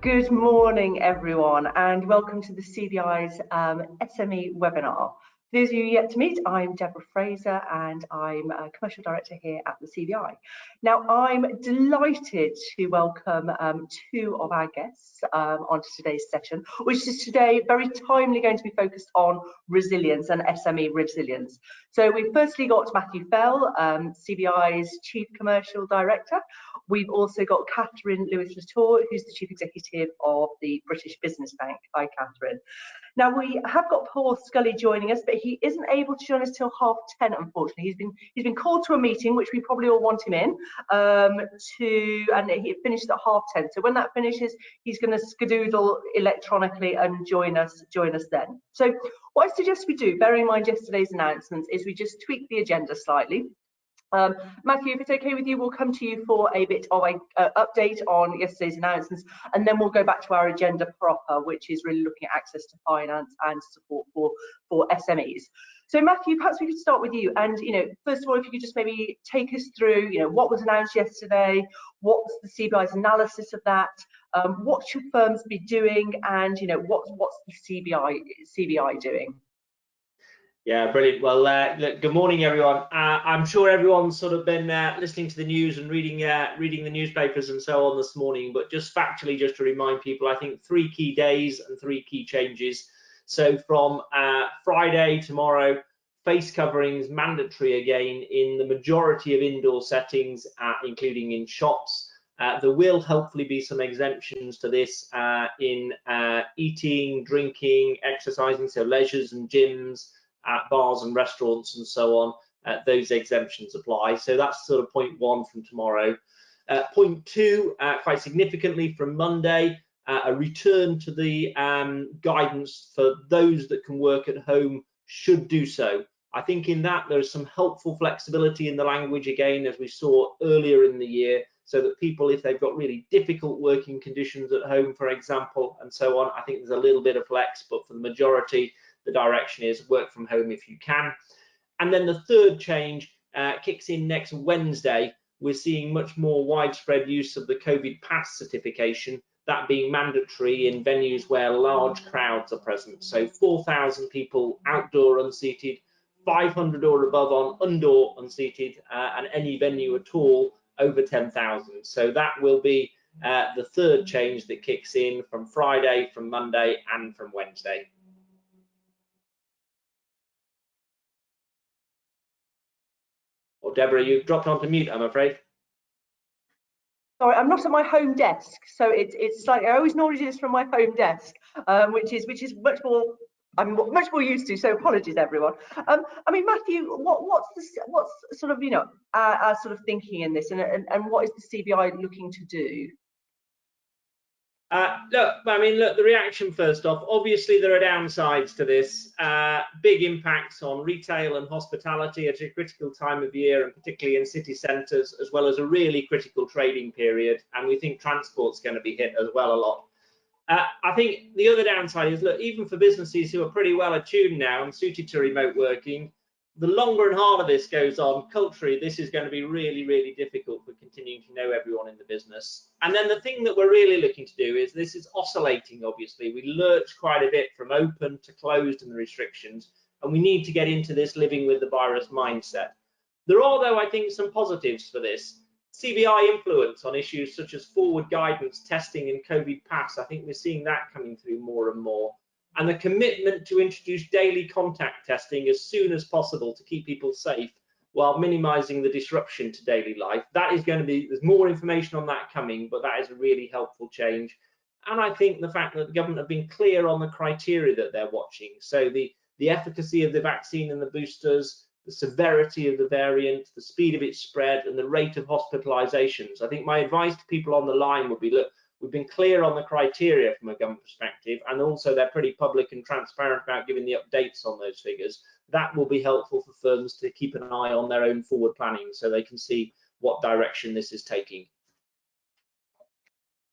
Good morning, everyone, and welcome to the CBI's SME webinar. For those of you yet to meet, I'm Deborah Fraser and I'm a Commercial Director here at the CBI. Now, I'm delighted to welcome two of our guests onto today's session, which is today very timely going to be focused on resilience and SME resilience. So we've firstly got Matthew Fell, CBI's Chief Commercial Director. We've also got Catherine Lewis-Latour, who's the Chief Executive of the British Business Bank. Hi, Catherine. Now, we have got Paul Scully joining us, but he isn't able to join us till 10:30, unfortunately. He's been called to a meeting, which we probably all want him in, and he finishes at 10:30. So when that finishes, he's going to skedoodle electronically and join us then. So what I suggest we do, bearing in mind yesterday's announcements, is we just tweak the agenda slightly. Matthew, if it's okay with you, we'll come to you for a bit of an update on yesterday's announcements, and then we'll go back to our agenda proper, which is really looking at access to finance and support for SMEs. So Matthew, perhaps we could start with you, and first of all, if you could just maybe take us through what was announced yesterday, what was the CBI's analysis of that, what should firms be doing, and what's the CBI doing? Yeah, brilliant. Well, look, good morning, everyone. I'm sure everyone's sort of been listening to the news and reading the newspapers and so on this morning, but just factually, just to remind people, I think 3 key days and 3 key changes. So from Friday, tomorrow, face coverings mandatory again in the majority of indoor settings, including in shops. There will hopefully be some exemptions to this in eating, drinking, exercising, so leisures and gyms, at bars and restaurants and so on. Those exemptions apply. So that's sort of point 1 from tomorrow. Point 2, quite significantly from Monday, a return to the guidance for those that can work at home should do so. I think in that there's some helpful flexibility in the language again, as we saw earlier in the year, so that people, if they've got really difficult working conditions at home, for example, and so on, I think there's a little bit of flex, but for the majority, the direction is work from home if you can. And then the third change kicks in next Wednesday. We're seeing much more widespread use of the COVID pass certification, that being mandatory in venues where large crowds are present. So 4,000 people outdoor unseated, 500 or above on indoor unseated, and any venue at all over 10,000. So that will be the third change that kicks in from Friday, from Monday, and from Wednesday. Or Deborah, you've dropped onto mute, I'm afraid. Sorry, I'm not at my home desk, so it's slightly. I always normally do this from my home desk, which is much more. I'm much more used to. So apologies, everyone. I mean, Matthew, what's sort of our sort of thinking in this, and what is the CBI looking to do? Look, the reaction first off, obviously there are downsides to this, big impacts on retail and hospitality at a critical time of year, and particularly in city centres, as well as a really critical trading period, and we think transport's going to be hit as well a lot. I think the other downside is, look, even for businesses who are pretty well attuned now and suited to remote working, the longer and harder this goes on, culturally, this is going to be really, really difficult for continuing to know everyone in the business. And then the thing that we're really looking to do is, this is oscillating, obviously. We lurch quite a bit from open to closed in the restrictions, and we need to get into this living with the virus mindset. There are, though, I think, some positives for this. CBI influence on issues such as forward guidance, testing, and COVID pass. I think we're seeing that coming through more and more. And the commitment to introduce daily contact testing as soon as possible to keep people safe while minimizing the disruption to daily life. That is going to be, there's more information on that coming, but that is a really helpful change. And I think the fact that the government have been clear on the criteria that they're watching. So the efficacy of the vaccine and the boosters, the severity of the variant, the speed of its spread, and the rate of hospitalizations. I think my advice to people on the line would be, look, we've been clear on the criteria from a government perspective, and also they're pretty public and transparent about giving the updates on those figures. That will be helpful for firms to keep an eye on their own forward planning so they can see what direction this is taking.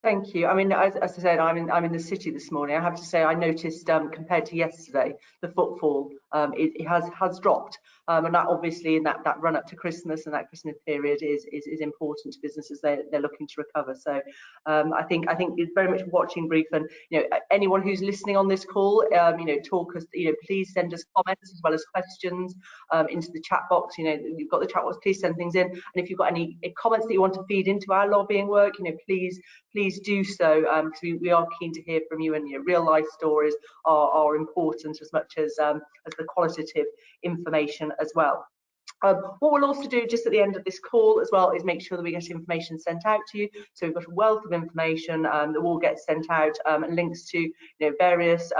Thank you. I mean, as I said, I'm in the city this morning. I have to say, I noticed compared to yesterday, the footfall it has dropped. And that obviously in that run up to Christmas and that Christmas period is important to businesses. They're looking to recover. So I think it's very much watching brief, and anyone who's listening on this call, talk us, please send us comments as well as questions into the chat box. You've got the chat box, please send things in, and if you've got any comments that you want to feed into our lobbying work, please do so, because we are keen to hear from you, and real life stories are important as much as the qualitative information as well. What we'll also do just at the end of this call as well is make sure that we get information sent out to you. So we've got a wealth of information that will get sent out, and links to various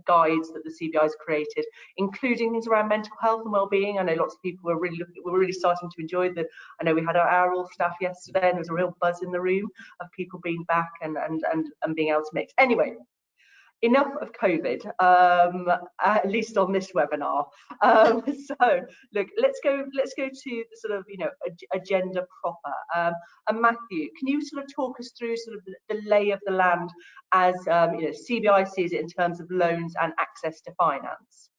guides that the CBI has created, including things around mental health and well-being. I know lots of people were really starting to enjoy I know we had our oral staff yesterday, and there was a real buzz in the room of people being back and being able to mix. Anyway, enough of COVID, at least on this webinar. So look, let's go to the sort of agenda proper. And Matthew, can you sort of talk us through sort of the lay of the land as CBI sees it in terms of loans and access to finance?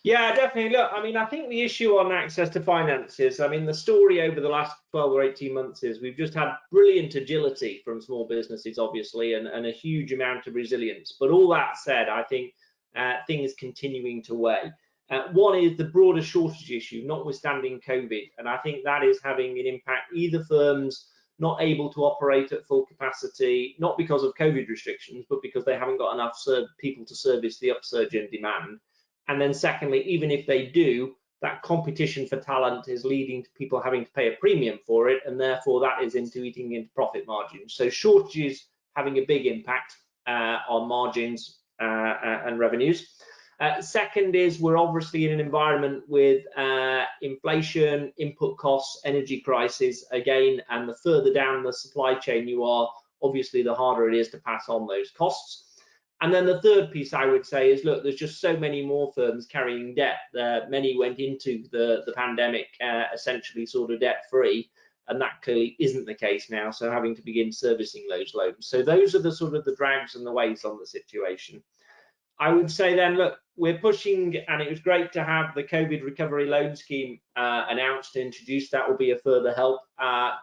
Yeah, definitely. Look, I think the issue on access to finances, the story over the last 12 or 18 months is we've just had brilliant agility from small businesses, obviously, and a huge amount of resilience. But all that said, I think things continuing to weigh. One is the broader shortage issue, notwithstanding COVID, and I think that is having an impact. Either firms not able to operate at full capacity, not because of COVID restrictions, but because they haven't got enough people to service the upsurge in demand. And then secondly, even if they do, that competition for talent is leading to people having to pay a premium for it, and therefore that is eating into profit margins. So shortages having a big impact on margins and revenues. Second is we're obviously in an environment with inflation, input costs, energy crisis again, and the further down the supply chain you are, obviously the harder it is to pass on those costs. And then the third piece I would say is, look, there's just so many more firms carrying debt. Many went into the pandemic essentially sort of debt free, and that clearly isn't the case now, so having to begin servicing those loans. So those are the sort of the drags and the weights on the situation. I would say then, look, we're pushing, and it was great to have the COVID recovery loan scheme announced and introduced. That will be a further help.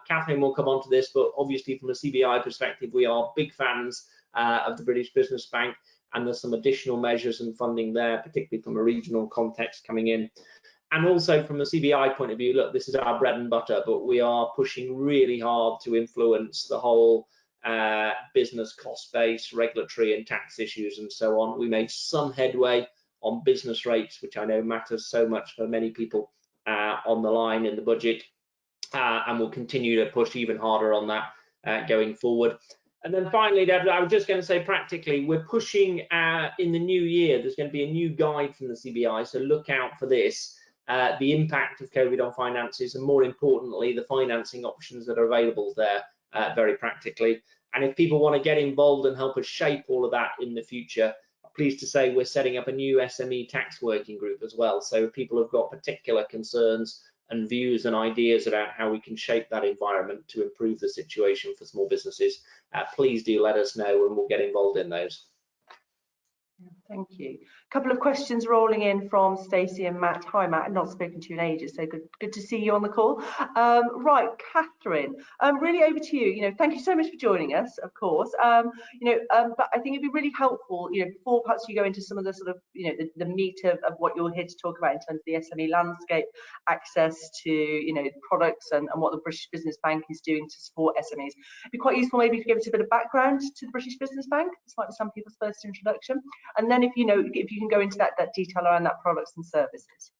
Catherine will come on to this, but obviously from a CBI perspective, we are big fans of the British Business Bank, and there's some additional measures and funding there, particularly from a regional context coming in. And also from a CBI point of view, look, this is our bread and butter, but we are pushing really hard to influence the whole business cost base, regulatory and tax issues and so on. We made some headway on business rates, which I know matters so much for many people on the line in the budget, and we'll continue to push even harder on that going forward. And then finally, Deb, I was just going to say practically, we're pushing in the new year, there's going to be a new guide from the CBI, so look out for this, the impact of COVID on finances, and more importantly, the financing options that are available there very practically. And if people want to get involved and help us shape all of that in the future, pleased to say we're setting up a new SME tax working group as well. So if people have got particular concerns and views and ideas about how we can shape that environment to improve the situation for small businesses, please do let us know and we'll get involved in those. Thank you. A couple of questions rolling in from Stacey and Matt. Hi Matt, I've not spoken to you in ages, so good to see you on the call. Right, Catherine, really over to you. Thank you so much for joining us, of course. But I think it'd be really helpful, before perhaps you go into some of the sort of, the meat of what you're here to talk about in terms of the SME landscape, access to, products and what the British Business Bank is doing to support SMEs. It'd be quite useful maybe to give us a bit of background to the British Business Bank. This might be some people's first introduction. And then if you can go into that detail around that products and services.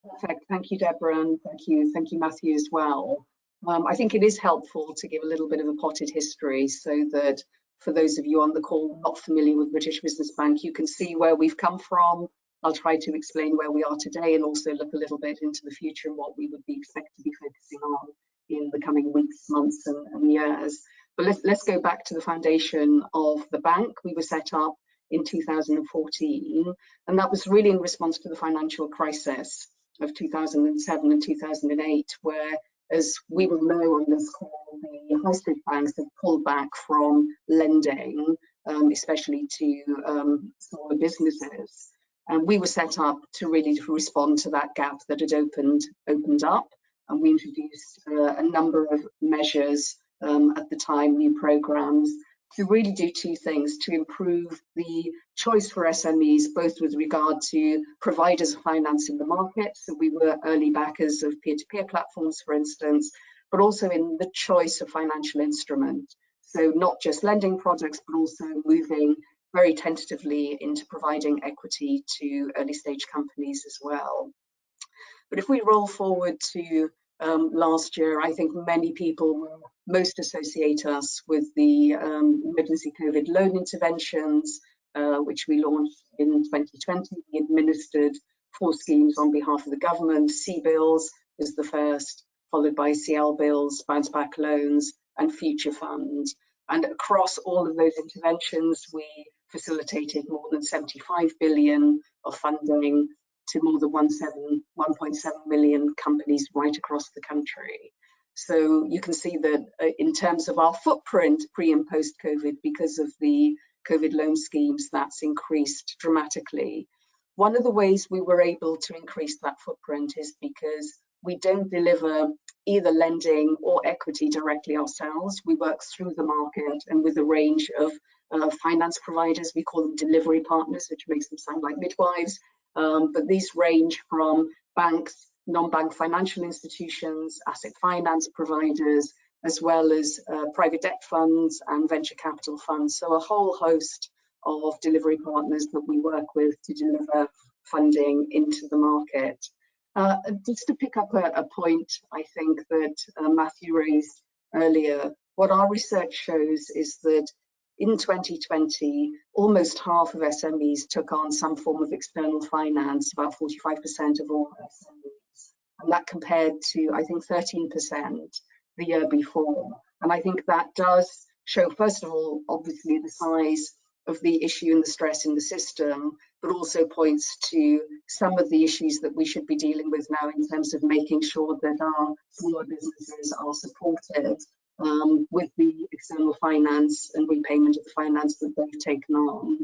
Perfect. Thank you, Deborah, and thank you, Matthew, as well. I think it is helpful to give a little bit of a potted history so that for those of you on the call not familiar with British Business Bank, you can see where we've come from. I'll try to explain where we are today and also look a little bit into the future and what we would expect to be focusing on in the coming weeks, months and years. But let's go back to the foundation of the bank. We were set up in 2014, and that was really in response to the financial crisis of 2007 and 2008, where, as we will know on this call, the high street banks have pulled back from lending, especially to smaller businesses. And we were set up to really respond to that gap that had opened up. And we introduced a number of measures at the time, new programs, to really do two things: to improve the choice for SMEs, both with regard to providers of finance in the market. So we were early backers of peer-to-peer platforms, for instance, but also in the choice of financial instrument. So not just lending products, but also moving very tentatively into providing equity to early stage companies as well. But if we roll forward to last year, I think many people will most associate us with the emergency COVID loan interventions, which we launched in 2020. We administered 4 schemes on behalf of the government. C-bills was the first, followed by CL bills, bounce back loans, and future funds. And across all of those interventions, we facilitated more than 75 billion of funding to more than 1.7 million companies right across the country. So you can see that in terms of our footprint pre and post COVID, because of the COVID loan schemes, that's increased dramatically. One of the ways we were able to increase that footprint is because we don't deliver either lending or equity directly ourselves. We work through the market and with a range of finance providers. We call them delivery partners, which makes them sound like midwives. But these range from banks, non-bank financial institutions, asset finance providers, as well as private debt funds and venture capital funds. So a whole host of delivery partners that we work with to deliver funding into the market. Just to pick up a point, I think that Matthew raised earlier, what our research shows is that in 2020, almost half of SMEs took on some form of external finance, about 45% of all SMEs. And that compared to, I think, 13% the year before. And I think that does show, first of all, obviously the size of the issue and the stress in the system, but also points to some of the issues that we should be dealing with now in terms of making sure that our smaller businesses are supported with the external finance and repayment of the finance that they've taken on.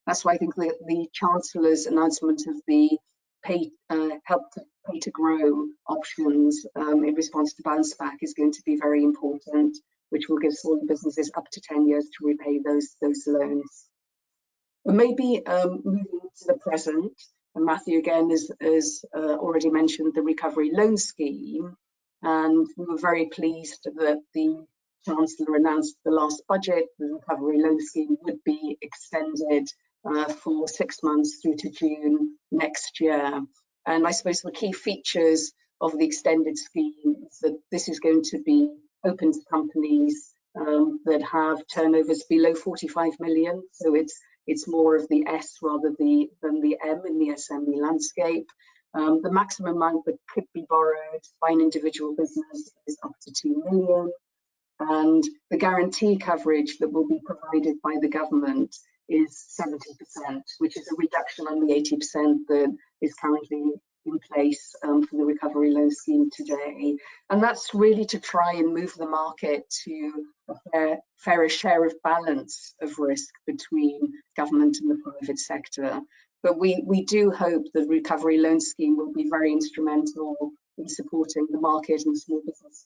That's why I think that the Chancellor's announcement of the help to pay to grow options in response to bounce back is going to be very important, which will give smaller businesses up to 10 years to repay those loans. But maybe moving to the present, and Matthew again has already mentioned the recovery loan scheme. And we were very pleased that the Chancellor announced the last budget, the recovery loan scheme would be extended for 6 months through to June next year. And I suppose the key features of the extended scheme is that this is going to be open to companies that have turnovers below 45 million. So it's more of the S rather than the M in the SME landscape. The maximum amount that could be borrowed by an individual business is up to 2 million. And the guarantee coverage that will be provided by the government is 70%, which is a reduction on the 80% that is currently in place for the recovery loan scheme today. And that's really to try and move the market to a fairer share of balance of risk between government and the private sector. But we do hope the recovery loan scheme will be very instrumental in supporting the market and small business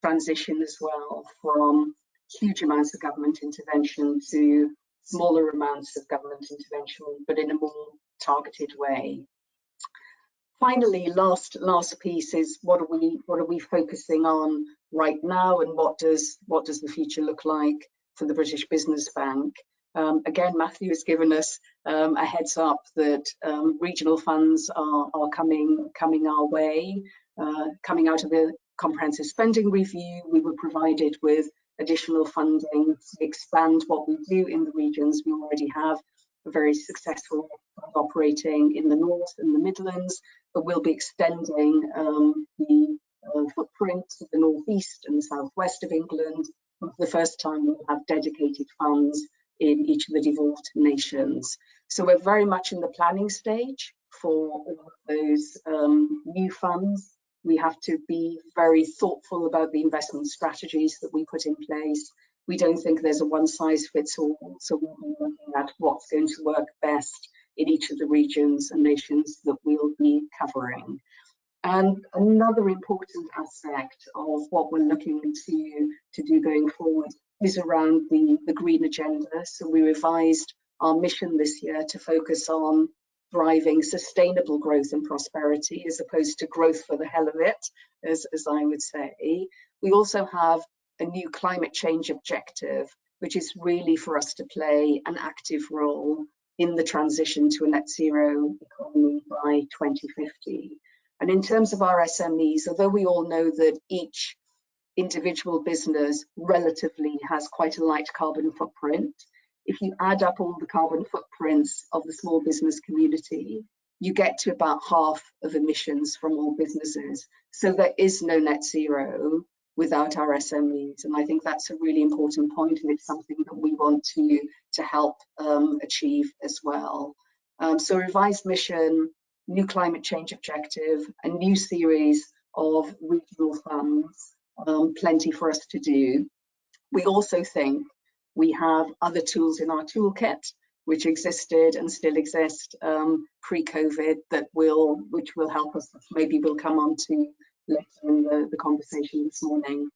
transition as well from huge amounts of government intervention to smaller amounts of government intervention, but in a more targeted way. Finally, last piece is what are we focusing on right now, and what does the future look like for the British Business Bank? Again, Matthew has given us a heads up that regional funds are coming our way. Coming out of the comprehensive spending review, we were provided with additional funding to expand what we do in the regions. We already have a very successful operating in the North and the Midlands, but we'll be extending the footprint to the North East and the South West of England. For the first time, we'll have dedicated funds in each of the devolved nations. So we're very much in the planning stage for all of those new funds. We have to be very thoughtful about the investment strategies that we put in place. We don't think there's a one size fits all, so we'll be looking at what's going to work best in each of the regions and nations that we'll be covering. And another important aspect of what we're looking to do going forward is around the green agenda. So we revised our mission this year to focus on driving sustainable growth and prosperity as opposed to growth for the hell of it, as I would say. We also have a new climate change objective, which is really for us to play an active role in the transition to a net zero economy by 2050. And in terms of our SMEs, although we all know that each individual business relatively has quite a light carbon footprint, if you add up all the carbon footprints of the small business community, you get to about half of emissions from all businesses. So there is no net zero without our SMEs. And I think that's a really important point, and it's something that we want to help achieve as well. So revised mission, new climate change objective, a new series of regional funds, plenty for us to do. We also think we have other tools in our toolkit which existed and still exist pre-COVID which will help us, maybe we'll come on to later in the conversation this morning.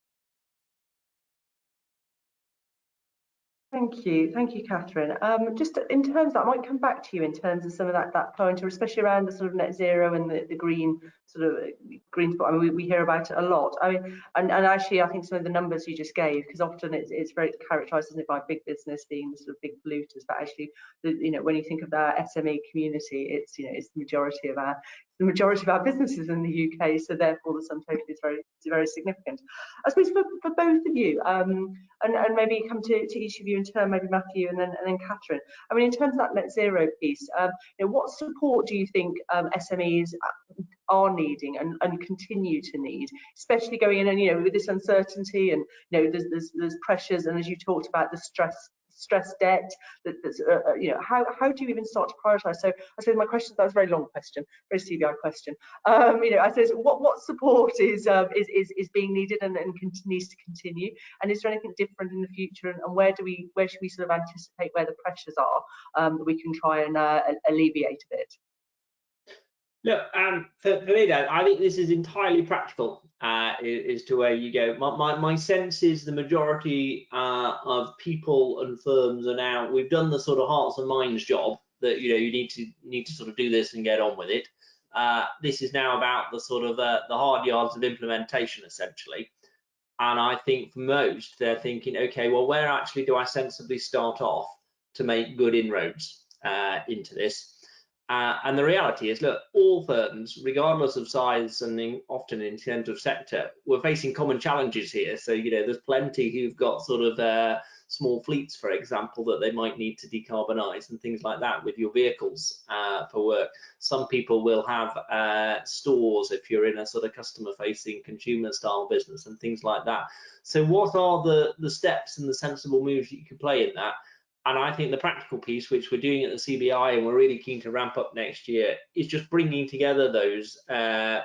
Thank you, Catherine. Just in terms of that, I might come back to you in terms of some of that pointer, especially around the sort of net zero and the green sort of green spot. I mean, we hear about it a lot. I mean, and actually, I think some of the numbers you just gave, because often it's very characterised, isn't it, by big business being the sort of big polluters, but actually, when you think of our SME community, it's it's the majority of our businesses in the UK, so therefore the sum total is very significant. I suppose for both of you, and maybe come to each of you in turn, maybe Matthew and then Catherine. I mean, in terms of that net zero piece, what support do you think SMEs are needing and continue to need, especially going in and with this uncertainty and there's pressures, and as you talked about the stress debt, that's how do you even start to prioritize? So I suppose my question, that was a very long question, very CBI question. I suppose what support is being needed and needs to continue, and is there anything different in the future, and where should we sort of anticipate where the pressures are that we can try and alleviate a bit? Look, for me, Dan, I think this is entirely practical as to where you go. My sense is the majority of people and firms are now, we've done the sort of hearts and minds job that you need to sort of do this and get on with it. This is now about the sort of the hard yards of implementation, essentially. And I think for most, they're thinking, okay, well, where actually do I sensibly start off to make good inroads into this? And the reality is, look, all firms, regardless of size and often in terms of sector, we're facing common challenges here. So, there's plenty who've got sort of small fleets, for example, that they might need to decarbonise and things like that with your vehicles for work. Some people will have stores if you're in a sort of customer-facing consumer-style business and things like that. So what are the steps and the sensible moves that you can play in that? And I think the practical piece, which we're doing at the CBI and we're really keen to ramp up next year, is just bringing together those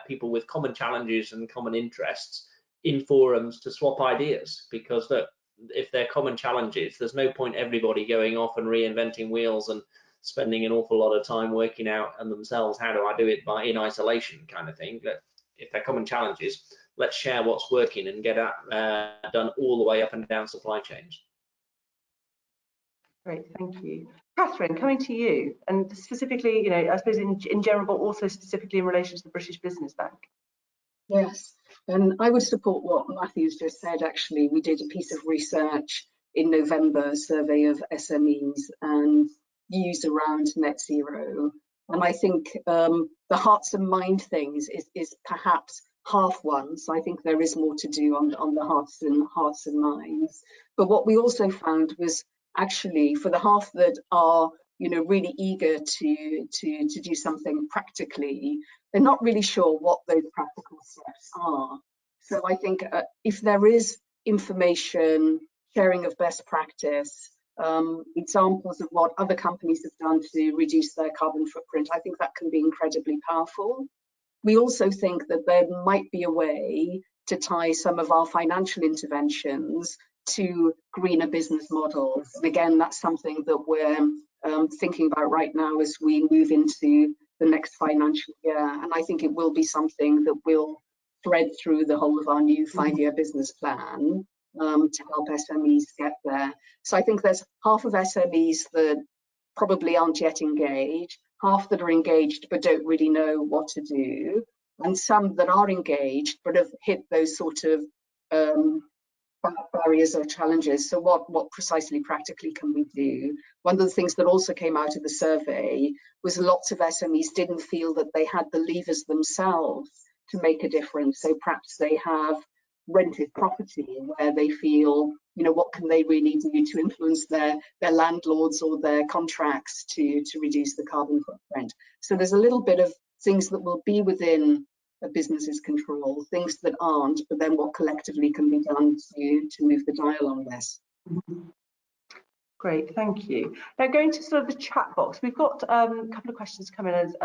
people with common challenges and common interests in forums to swap ideas. Because look, if they're common challenges, there's no point everybody going off and reinventing wheels and spending an awful lot of time working out and themselves, how do I do it in isolation kind of thing. But if they're common challenges, let's share what's working and get that done all the way up and down supply chains. Great, thank you. Catherine, coming to you, and specifically, I suppose in general, but also specifically in relation to the British Business Bank. Yes, and I would support what Matthew's just said. Actually, we did a piece of research in November, a survey of SMEs and views around net zero. And I think the hearts and mind things is perhaps half one. So I think there is more to do on the hearts and minds. But what we also found was, actually, for the half that are really eager to do something practically, they're not really sure what those practical steps are. So I think if there is information, sharing of best practice, examples of what other companies have done to reduce their carbon footprint, I think that can be incredibly powerful. We also think that there might be a way to tie some of our financial interventions to greener business models. And again, that's something that we're thinking about right now as we move into the next financial year. And I think it will be something that will thread through the whole of our new 5-year business plan to help SMEs get there. So I think there's half of SMEs that probably aren't yet engaged, half that are engaged but don't really know what to do, and some that are engaged but have hit those sort of barriers or challenges. So what precisely practically can we do? One of the things that also came out of the survey was lots of SMEs didn't feel that they had the levers themselves to make a difference. So perhaps they have rented property where they feel, you know, what can they really do to influence their landlords or their contracts to reduce the carbon footprint. So there's a little bit of things that will be within a business's control, things that aren't, but then what collectively can be done to move the dial on this. Great, thank you. Now going to sort of the chat box, we've got a couple of questions coming as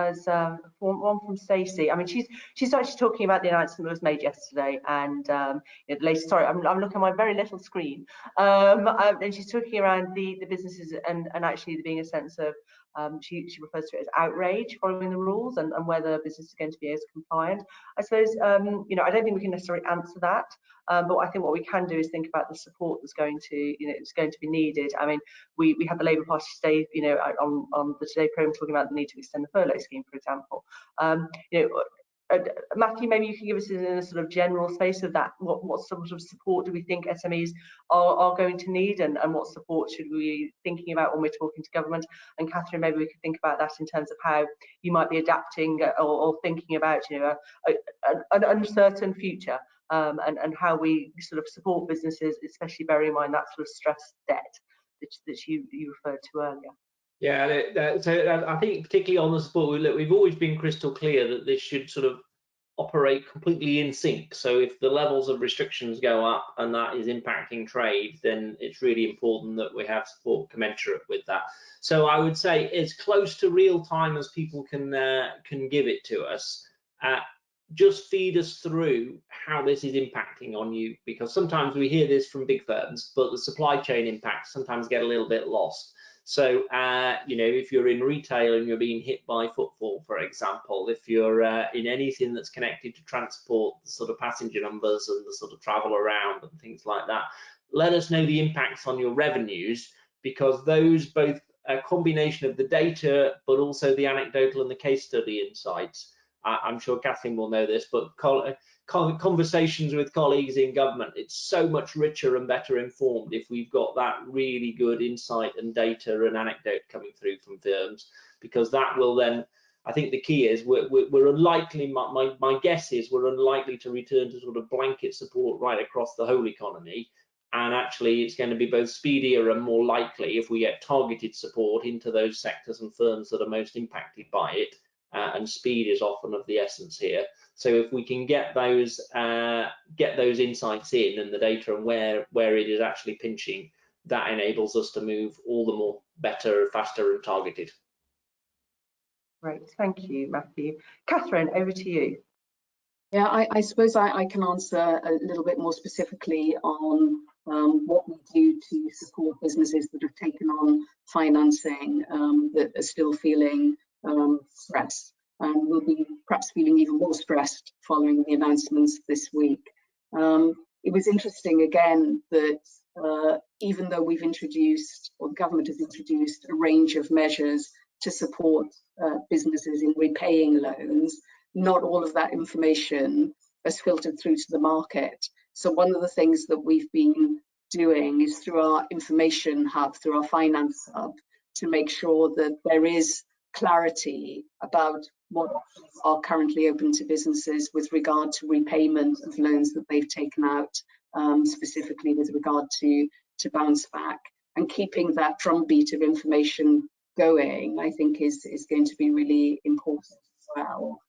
one from Stacey. I mean, she's actually talking about the announcement that was made yesterday, and the latest. Sorry, I'm looking at my very little screen, and she's talking around the businesses and actually there being a sense of she refers to it as outrage following the rules and whether business is going to be as compliant. I suppose you know, I don't think we can necessarily answer that. But I think what we can do is think about the support that's going to, you know, it's going to be needed. I mean, we had the Labour Party today, you know, on the Today programme talking about the need to extend the furlough scheme, for example. You know, Matthew, maybe you can give us in a sort of general space of that. What sort of support do we think SMEs are going to need, and what support should we be thinking about when we're talking to government? And Catherine, maybe we could think about that in terms of how you might be adapting or thinking about, you know, an uncertain future. And how we sort of support businesses, especially bearing in mind that sort of stress debt that you referred to earlier. Yeah, so I think particularly on the support, we've always been crystal clear that this should sort of operate completely in sync. So if the levels of restrictions go up and that is impacting trade, then it's really important that we have support commensurate with that. So I would say as close to real time as people can give it to us. Just feed us through how this is impacting on you, because sometimes we hear this from big firms, but the supply chain impacts sometimes get a little bit lost. So, you know, if you're in retail and you're being hit by footfall, for example, if you're in anything that's connected to transport, the sort of passenger numbers and the sort of travel around and things like that, let us know the impacts on your revenues, because those both a combination of the data, but also the anecdotal and the case study insights. I'm sure Catherine will know this, but conversations with colleagues in government, it's so much richer and better informed if we've got that really good insight and data and anecdote coming through from firms, because that will then, I think the key is we're unlikely, my guess is we're unlikely to return to sort of blanket support right across the whole economy. And actually it's going to be both speedier and more likely if we get targeted support into those sectors and firms that are most impacted by it. And speed is often of the essence here. So if we can get those insights in and the data and where it is actually pinching, that enables us to move all the more better, faster and targeted. Great, thank you, Matthew. Catherine, over to you. Yeah, I suppose I can answer a little bit more specifically on what we do to support businesses that have taken on financing that are still feeling stress, and will be perhaps feeling even more stressed following the announcements this week. It was interesting again that even though we've introduced, or the government has introduced, a range of measures to support businesses in repaying loans, not all of that information has filtered through to the market. So one of the things that we've been doing is through our information hub, through our finance hub, to make sure that there is clarity about what options are currently open to businesses with regard to repayment of loans that they've taken out, specifically with regard to bounce back. And keeping that drumbeat of information going, I think, is going to be really important as well.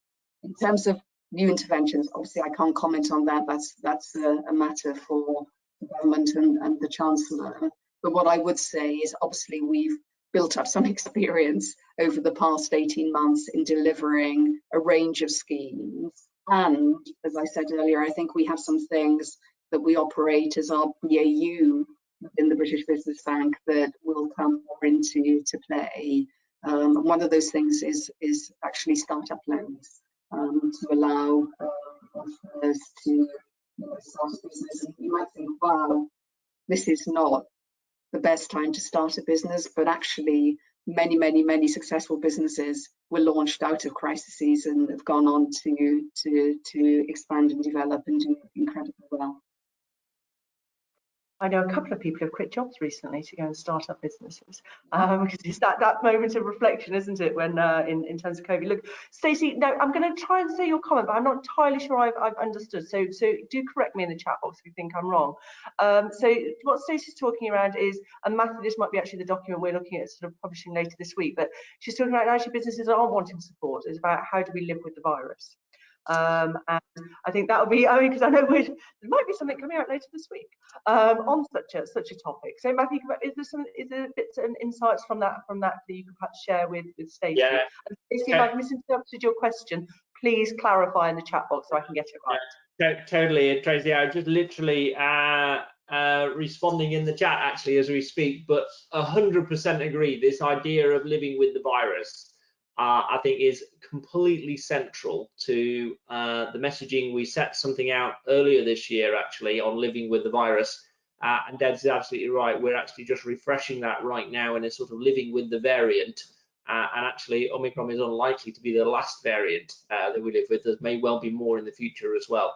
In terms of new interventions, obviously I can't comment on that. That's a matter for the government and the Chancellor. But what I would say is, obviously we've built up some experience over the past 18 months in delivering a range of schemes. And as I said earlier, I think we have some things that we operate as our BAU within the British Business Bank that will come more into play. One of those things is actually startup loans to allow entrepreneurs to start a business. And you might think, wow, this is not the best time to start a business, but actually many successful businesses were launched out of crises and have gone on to expand and develop and do incredibly well. I know a couple of people who've quit jobs recently to go and start up businesses, because it's that moment of reflection, isn't it, when in terms of COVID. Look, Stacey, no, I'm going to try and say your comment, but I'm not entirely sure I've understood. So do correct me in the chat box if you think I'm wrong. So what Stacey's talking around is, and Matthew, this might be actually the document we're looking at sort of publishing later this week, but she's talking about actually businesses aren't wanting support. It's about how do we live with the virus. And I think that would be, because I know there might be something coming out later this week on such a topic. So Matthew, is there bits and insights from that that you could perhaps share with Stacey? Yeah. And Stacey, if I've misinterpreted your question, please clarify in the chat box so I can get it right. Yeah, totally, Tracy. I was just literally responding in the chat actually as we speak, but 100% agree. This idea of living with the virus, I think, is completely central to the messaging. We set something out earlier this year actually on living with the virus, and Deb's absolutely right. We're actually just refreshing that right now in a sort of living with the variant, and actually Omicron is unlikely to be the last variant that we live with. There may well be more in the future as well.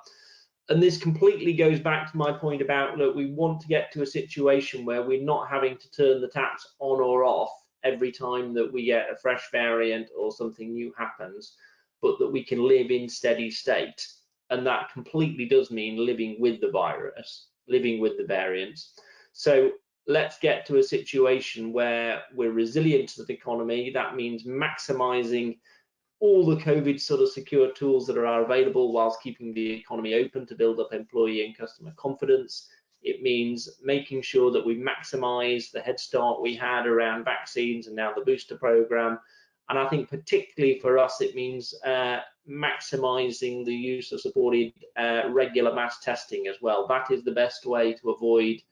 And this completely goes back to my point about, look, we want to get to a situation where we're not having to turn the taps on or off every time that we get a fresh variant or something new happens, but that we can live in steady state. And that completely does mean living with the virus, living with the variants. So let's get to a situation where we're resilient to the economy. That means maximizing all the COVID sort of secure tools that are available whilst keeping the economy open to build up employee and customer confidence. It means making sure that we maximize the head start we had around vaccines and now the booster program. And I think particularly for us, it means maximizing the use of supported regular mass testing as well. That is the best way to avoid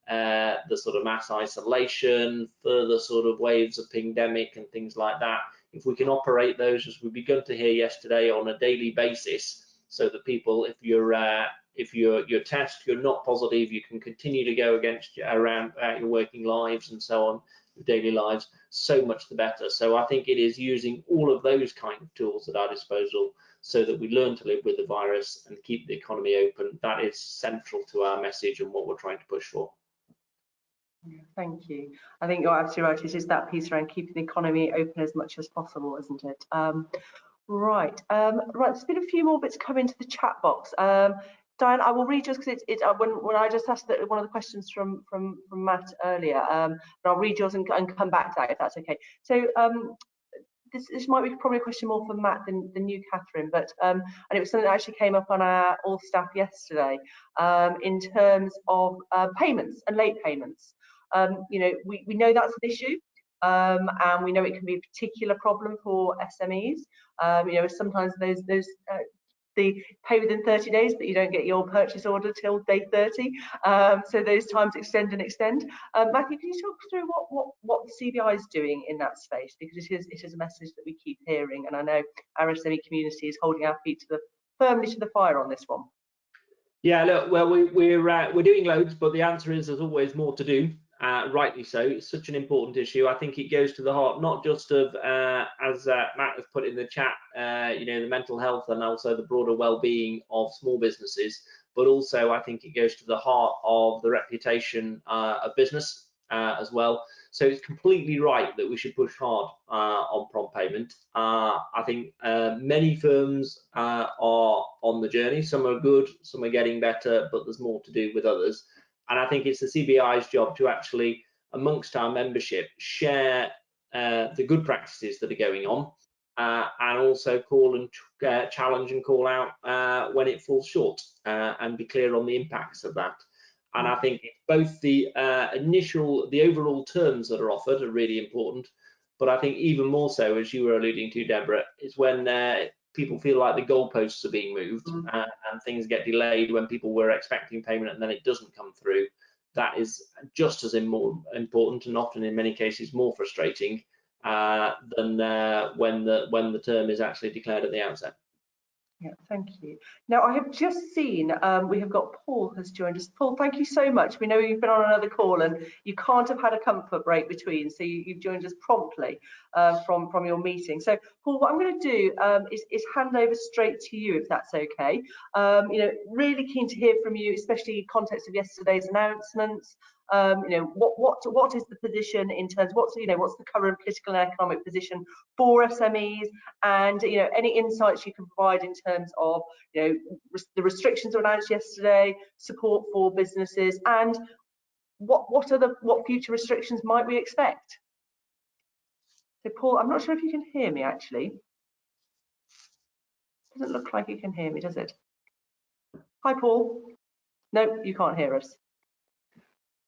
the sort of mass isolation, further sort of waves of pandemic and things like that. If we can operate those, as we've begun to hear yesterday, on a daily basis, so that people, if you're test, you're not positive, you can continue to go around your working lives and so on, your daily lives, so much the better. So I think it is using all of those kind of tools at our disposal so that we learn to live with the virus and keep the economy open. That is central to our message and what we're trying to push for. Thank you. I think you're absolutely right. It is that piece around keeping the economy open as much as possible, isn't it? Right. There's been a few more bits come into the chat box. Diane, I will read yours because when I just asked one of the questions from Matt earlier, but I'll read yours and come back to that if that's okay. So this might be probably a question more for Matt than you, Catherine, but and it was something that actually came up on our all staff yesterday in terms of payments and late payments. You know, we know that's an issue, and we know it can be a particular problem for SMEs. You know, sometimes they pay within 30 days, but you don't get your purchase order till day 30. So those times extend and extend. Matthew, can you talk through what the CBI is doing in that space? Because it is a message that we keep hearing, and I know our SME community is holding our feet firmly to the fire on this one. Yeah, look, well, we're doing loads, but the answer is there's always more to do. Rightly so. It's such an important issue. I think it goes to the heart not just of, as Matt has put in the chat, you know, the mental health and also the broader well-being of small businesses, but also I think it goes to the heart of the reputation of business as well. So it's completely right that we should push hard on prompt payment. I think many firms are on the journey. Some are good, some are getting better, but there's more to do with others. And I think it's the CBI's job to actually, amongst our membership, share the good practices that are going on, and also call and challenge and call out when it falls short, and be clear on the impacts of that. And I think both the overall terms that are offered are really important, but I think even more so, as you were alluding to, Deborah, is when people feel like the goalposts are being moved and things get delayed when people were expecting payment and then it doesn't come through. that is just as more important, and often in many cases more frustrating than when the term is actually declared at the outset. Yeah, thank you. Now, I have just seen we have got Paul has joined us. Paul, thank you so much. We know you've been on another call and you can't have had a comfort break between, so you've joined us promptly from your meeting. So, Paul, what I'm going to do is hand over straight to you, if that's okay. You know, really keen to hear from you, especially in context of yesterday's announcements. You know, what is the position in terms of what's the current political and economic position for SMEs, and you know, any insights you can provide in terms of, you know, the restrictions were announced yesterday, support for businesses, and what future restrictions might we expect? So Paul, I'm not sure if you can hear me actually. Doesn't look like you can hear me, does it? Hi Paul. No, you can't hear us.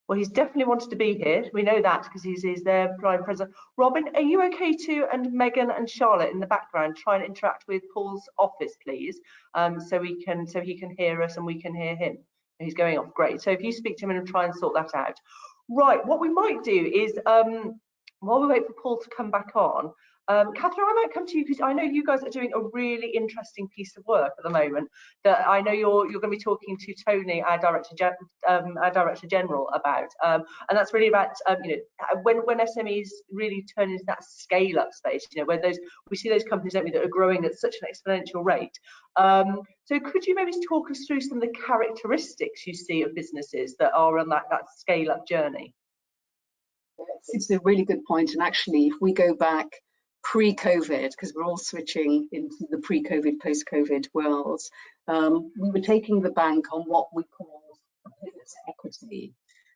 Well, he's definitely wanted to be here. We know that because he's there, Brian President. Robin, are you okay to, and Megan and Charlotte in the background, try and interact with Paul's office, please, so he can hear us and we can hear him. He's going off, great. So if you speak to him and try and sort that out. Right, what we might do is, while we wait for Paul to come back on, Catherine, I might come to you because I know you guys are doing a really interesting piece of work at the moment that I know you're going to be talking to Tony, our Director General, about, and that's really about you know, when SMEs really turn into that scale-up space, you know, where we see those companies, don't we, that are growing at such an exponential rate. So could you maybe talk us through some of the characteristics you see of businesses that are on that scale-up journey? It's a really good point, and actually, if we go back pre-COVID, because we're all switching into the pre-COVID, post-COVID worlds, we were taking the bank on what we call equity.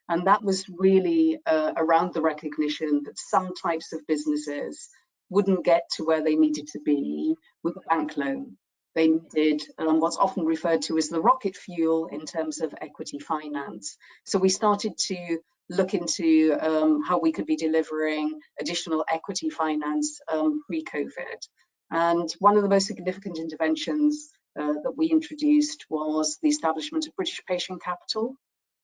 And that was really around the recognition that some types of businesses wouldn't get to where they needed to be with a bank loan. They needed what's often referred to as the rocket fuel in terms of equity finance. So we started to look into how we could be delivering additional equity finance pre-COVID. And one of the most significant interventions that we introduced was the establishment of British Patient Capital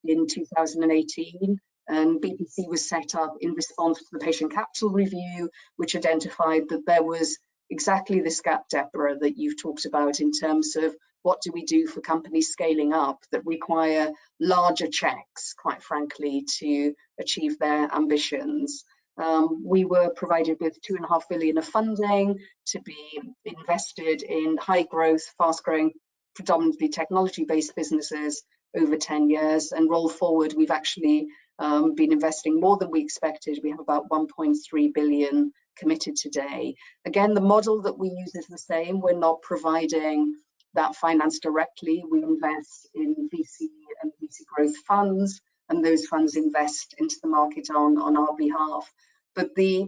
in 2018. And BPC was set up in response to the Patient Capital Review, which identified that there was exactly this gap, Deborah, that you've talked about in terms of what do we do for companies scaling up that require larger checks, quite frankly, to achieve their ambitions. We were provided with $2.5 billion of funding to be invested in high growth, fast growing, predominantly technology-based businesses over 10 years. And roll forward, we've actually been investing more than we expected. We have about 1.3 billion committed today. Again, the model that we use is the same. We're not providing that finance directly. We invest in VC and VC growth funds, and those funds invest into the market on our behalf. But the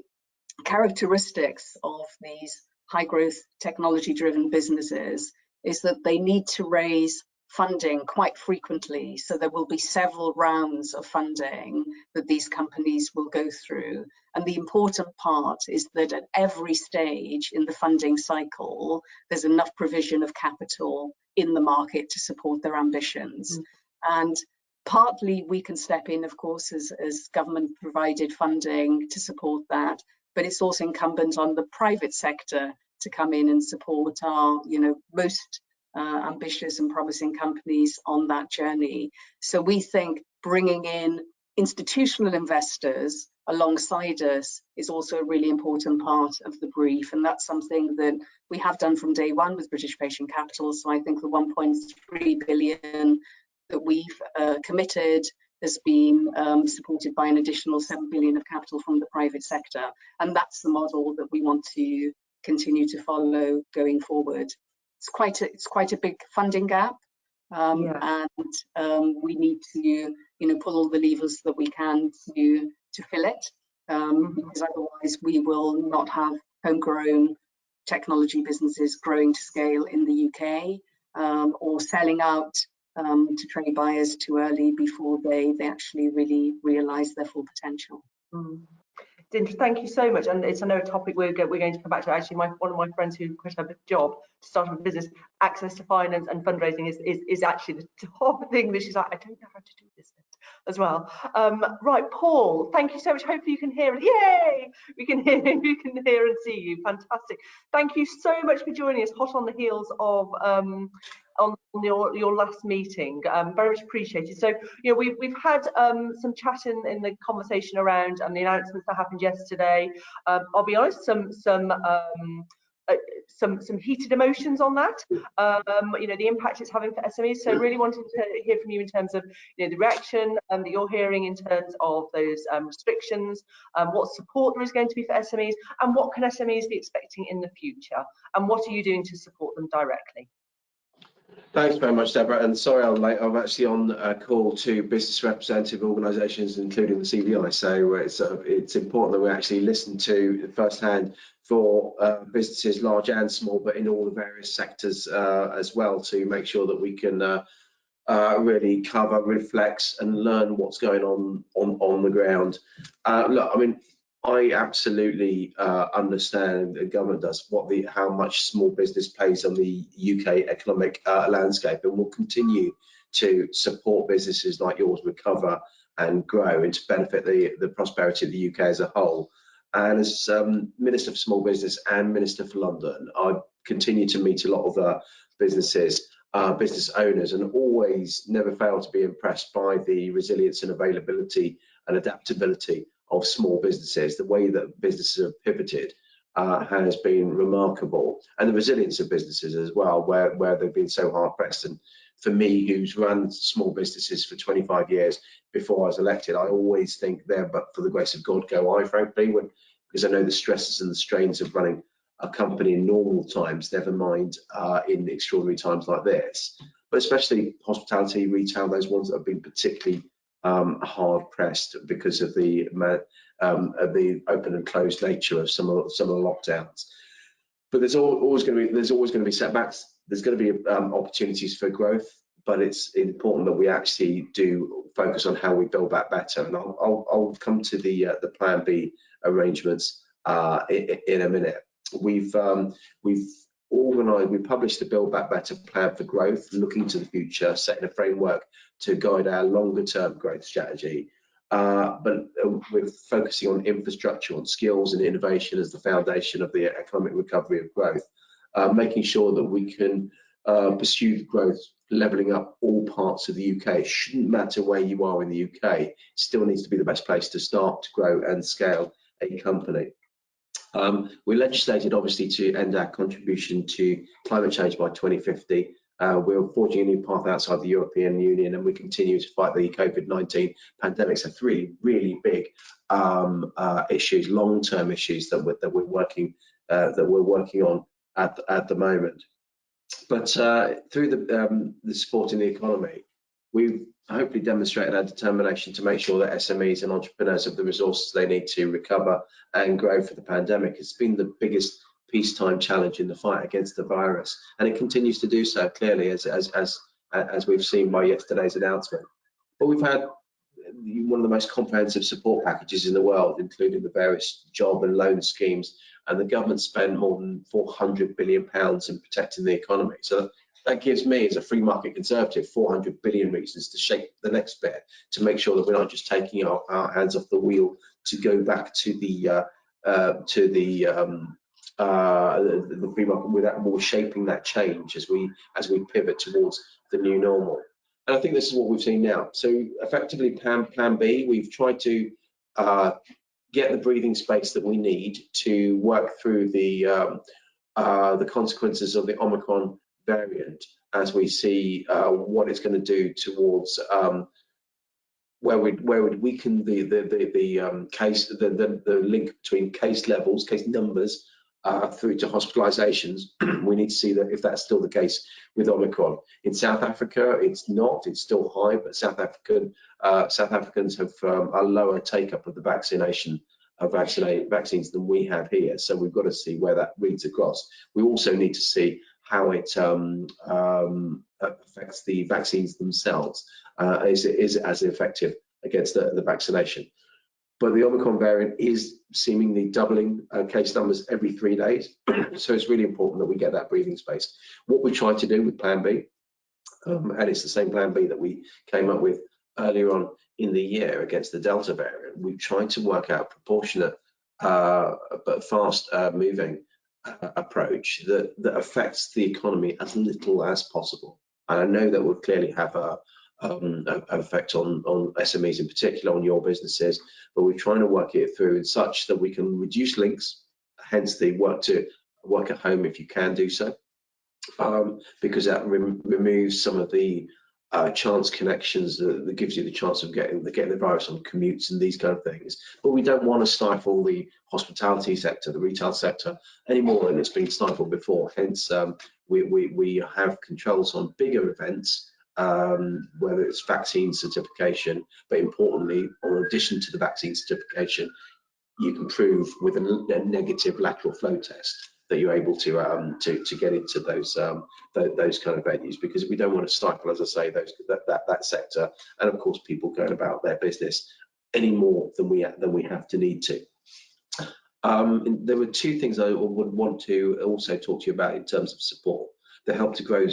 characteristics of these high growth technology driven businesses is that they need to raise funding quite frequently. So there will be several rounds of funding that these companies will go through. And the important part is that at every stage in the funding cycle, there's enough provision of capital in the market to support their ambitions. And partly we can step in, of course, as government provided funding to support that, but it's also incumbent on the private sector to come in and support our, most ambitious and promising companies on that journey. So we think bringing in institutional investors alongside us is also a really important part of the brief, and that's something that we have done from day one with British Patient Capital. So I think the 1.3 billion that we've committed has been supported by an additional 7 billion of capital from the private sector, and that's the model that we want to continue to follow going forward. It's quite a big funding gap, and we need to pull all the levers that we can to fill it, because otherwise we will not have homegrown technology businesses growing to scale in the UK, or selling out to trade buyers too early before they actually really realise their full potential. Thank you so much, and it's another topic we're going to come back to. Actually, one of my friends who quit her job to start a business, access to finance and fundraising is actually the top thing that she's like, I don't know how to do this. as well. Right, Paul, thank you so much. Hopefully you can hear it. Yay! We can hear and see you. Fantastic. Thank you so much for joining us, hot on the heels of on your last meeting. Very much appreciated. So, you know, we've had some chat in the conversation around the announcements that happened yesterday. I'll be honest, some heated emotions on that. You know, the impact it's having for SMEs. So really wanted to hear from you in terms of, you know, the reaction that you're hearing in terms of those restrictions, what support there is going to be for SMEs, and what can SMEs be expecting in the future, and what are you doing to support them directly? Thanks very much, Deborah, and sorry I'm late. I'm actually on a call to business representative organisations, including the CBI, so it's important that we actually listen to firsthand for businesses large and small, but in all the various sectors as well, to make sure that we can really cover, reflect and learn what's going on the ground. Look, I mean, I absolutely understand, the government does, how much small business plays on the UK economic landscape, and will continue to support businesses like yours recover and grow and to benefit the prosperity of the UK as a whole. And as Minister for Small Business and Minister for London, I continue to meet a lot of businesses, business owners, and always never fail to be impressed by the resilience and availability and adaptability of small businesses. The way that businesses have pivoted has been remarkable, and the resilience of businesses as well, where they've been so hard pressed. And for me, who's run small businesses for 25 years before I was elected, I always think there, but for the grace of God go I, frankly, because I know the stresses and the strains of running a company in normal times, never mind in extraordinary times like this. But especially hospitality, retail, those ones that have been particularly hard pressed because of the open and closed nature of some of the lockdowns. But there's always going to be setbacks. There's going to be opportunities for growth, but it's important that we actually do focus on how we build back better. And I'll come to the Plan B arrangements in a minute. We've published the Build Back Better plan for growth, looking to the future, setting a framework to guide our longer term growth strategy. But we're focusing on infrastructure, on skills and innovation as the foundation of the economic recovery of growth, making sure that we can pursue growth, levelling up all parts of the UK. It shouldn't matter where you are in the UK, it still needs to be the best place to start, to grow and scale a company. We legislated, obviously, to end our contribution to climate change by 2050. We're forging a new path outside the European Union, and we continue to fight the COVID-19 pandemic. So three really big issues, long-term issues that we're working on at the moment. But through the support in the economy, we've hopefully demonstrated our determination to make sure that SMEs and entrepreneurs have the resources they need to recover and grow for the pandemic. It's been the biggest peacetime challenge in the fight against the virus, and it continues to do so, clearly, as we've seen by yesterday's announcement. But we've had one of the most comprehensive support packages in the world, including the various job and loan schemes, and the government spent more than £400 billion in protecting the economy. So that gives me, as a free market conservative, 400 billion reasons to shake the next bit, to make sure that we're not just taking our hands off the wheel, to go back to the free market, without more shaping that change as we pivot towards the new normal. And I think this is what we've seen now. So effectively, Plan B, we've tried to get the breathing space that we need to work through the consequences of the Omicron variant, as we see what it's going to do towards where would weaken the link between case levels, case numbers, through to hospitalizations. We need to see that if that's still the case with Omicron. In South Africa, it's not. It's still high, but South Africans have a lower take-up of the vaccines than we have here. So we've got to see where that reads across. We also need to see how it affects the vaccines themselves. Is it as effective against the vaccination? But the Omicron variant is seemingly doubling case numbers every 3 days. So it's really important that we get that breathing space. What we tried to do with Plan B, and it's the same Plan B that we came up with earlier on in the year against the Delta variant, we've tried to work out a proportionate but fast moving approach that affects the economy as little as possible. And I know that will clearly have an effect on SMEs in particular, on your businesses, but we're trying to work it through in such that we can reduce links, hence the work at home if you can do so, because that removes some of the chance connections that gives you the chance of getting the virus on commutes and these kind of things. But we don't want to stifle the hospitality sector, the retail sector, any more than it's been stifled before. Hence, we have controls on bigger events, whether it's vaccine certification, but importantly, in addition to the vaccine certification, you can prove with a negative lateral flow test that you're able to get into those kind of venues, because we don't want to stifle, as I say, that sector, and of course people going about their business any more than we have to need to. There were two things I would want to also talk to you about in terms of support, the Help to Grow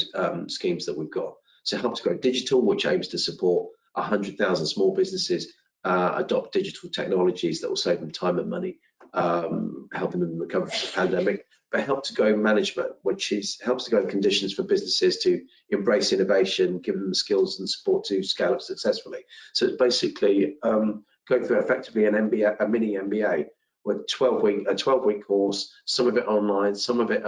schemes that we've got. So Help to Grow Digital, which aims to support 100,000 small businesses adopt digital technologies that will save them time and money, helping them recover from the pandemic. But Help to Grow Management, which helps to grow conditions for businesses to embrace innovation, give them the skills and support to scale up successfully. So it's basically going through effectively an MBA, a mini MBA, with a 12-week course, some of it online, some of it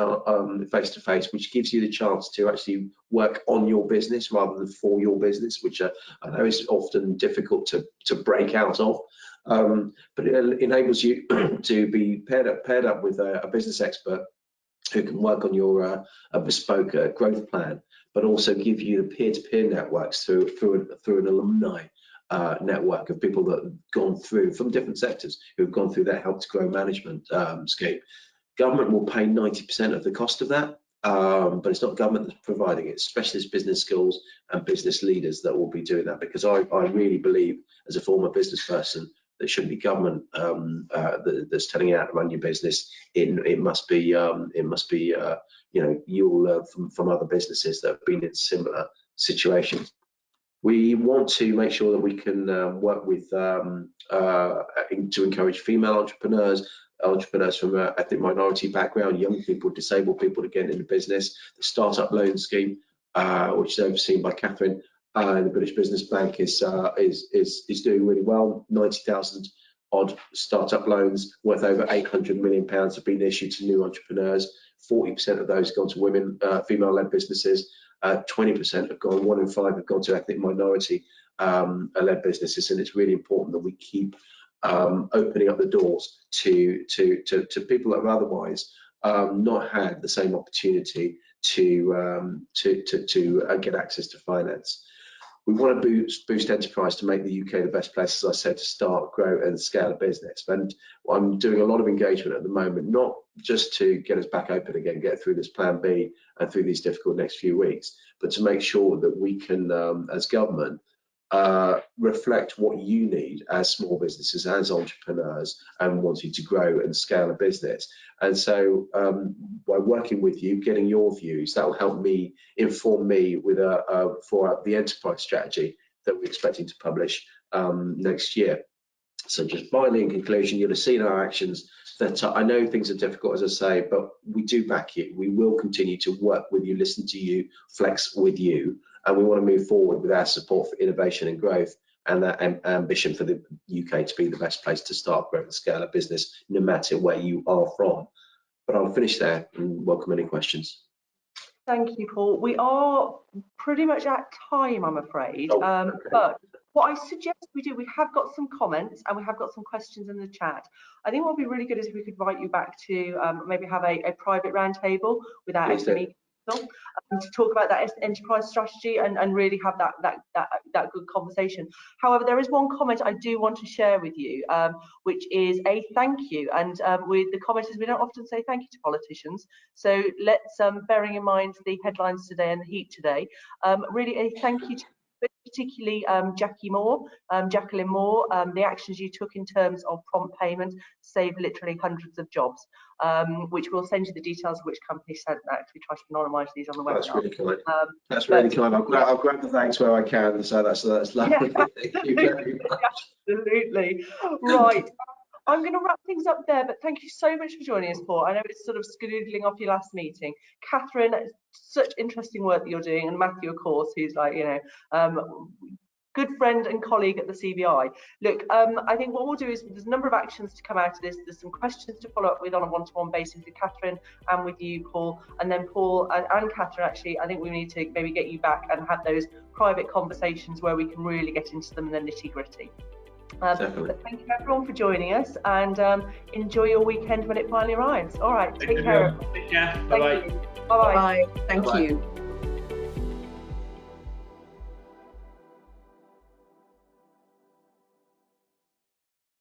face-to-face, which gives you the chance to actually work on your business rather than for your business, which I know is often difficult to break out of. But it enables you to be paired up with a business expert who can work on your a bespoke growth plan, but also give you the peer-to-peer networks through an alumni network of people that have gone through from different sectors who've gone through that Help to Grow management scheme. Government will pay 90% of the cost of that, but it's not government that's providing it. It's specialist business skills and business leaders that will be doing that, because I really believe, as a former business person, there shouldn't be government that's telling you how to run your business. It must be you know, you'll learn from other businesses that have been in similar situations. We want to make sure that we can work with to encourage female entrepreneurs from an ethnic minority background, young people, disabled people to get into business. The startup loan scheme, which is overseen by Catherine, the British Business Bank, is doing really well. 90,000 odd startup loans worth over £800 million have been issued to new entrepreneurs. 40% of those have gone to women, female-led businesses. 20% have gone, 1 in 5 have gone to ethnic minority led businesses, and it's really important that we keep opening up the doors to people that have otherwise not had the same opportunity to get access to finance. We want to boost enterprise to make the UK the best place, as I said, to start, grow and scale a business. And I'm doing a lot of engagement at the moment, not just to get us back open again, get through this plan B and through these difficult next few weeks, but to make sure that we can, as government, reflect what you need as small businesses, as entrepreneurs, and wanting to grow and scale a business. And so by working with you, getting your views, that will help me inform me with for the enterprise strategy that we're expecting to publish next year. So just finally, in conclusion, you'll have seen our actions that I know things are difficult, as I say, but we do back you. We will continue to work with you, listen to you, flex with you, and we want to move forward with our support for innovation and growth, and that ambition for the UK to be the best place to start, grow and scale a business, no matter where you are from. But I'll finish there and welcome any questions. Thank you, Paul. We are pretty much at time, I'm afraid. Okay. But what I suggest we do, we have got some comments and we have got some questions in the chat. I think what would be really good is if we could invite you back to maybe have a private roundtable with our SME to talk about that enterprise strategy and really have that good conversation. However, there is one comment I do want to share with you, which is a thank you. And with the comment is we don't often say thank you to politicians. So let's, bearing in mind the headlines today and the heat today, really a thank you to but particularly Jacqueline Moore, the actions you took in terms of prompt payment saved literally hundreds of jobs, which we'll send you the details of which company sent that, because we try to anonymise these on the webinar. That's really kind. That's really kind. I'll grab the thanks where I can. So that's lovely. Yeah, Thank you very much. Absolutely. Right. I'm going to wrap things up there, but thank you so much for joining us, Paul. I know it's sort of skedoodling off your last meeting. Catherine, such interesting work that you're doing, and Matthew, of course, who's like, good friend and colleague at the CBI. Look, I think what we'll do is there's a number of actions to come out of this. There's some questions to follow up with on a one-to-one basis with Catherine and with you, Paul. And then Paul and Catherine, actually, I think we need to maybe get you back and have those private conversations where we can really get into them in the nitty-gritty. But thank you everyone for joining us, and enjoy your weekend when it finally arrives. All right, take care. Take care. Bye-bye. Bye-bye. Bye. Thank you.